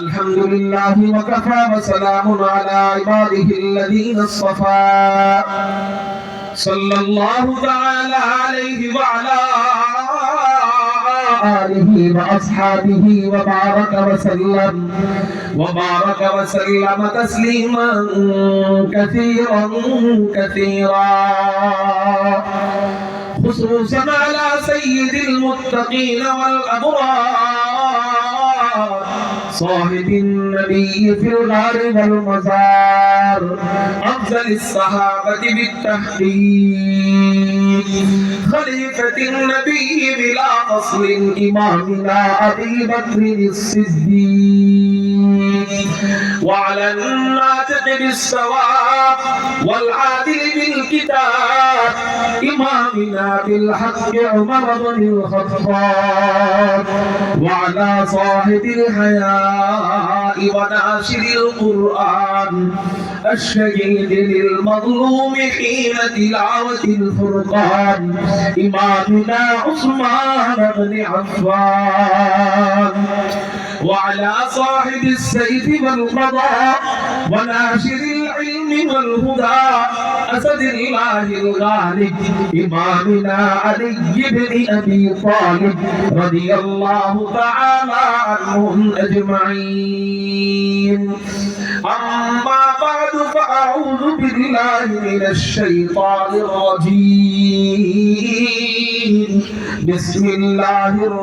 الحمد لله وكفى وسلام على عباده الذين اصطفى صلى الله تعالى عليه وعلى آله وأصحابه وبارك وسلم تسليما كثيرا خصوصا على سيد المتقين والأبرار صاحب النبي في الغار والمزار أفضل الصحابة بالتحقيق خليفة النبي بلا فصل إمامنا أبي بكر الصديق وعلى الناطق بالصواب والعادل بالكتاب إمامنا بالحق عمر بن الخطاب وعلى صاحب الحياء وناشر القرآن الشهيد للمظلوم حين تلاوة الفرقان إمامنا عثمان بن عفان وعلى صاحب السيف والقضاء وناشر العلم والهدى أسد الله الغالب إمامنا علي بن أبي طالب رضي الله تعالى عنهم أجمعين أما بعد فأعوذ بالله من الشيطان الرجيم بسم الله الرحمن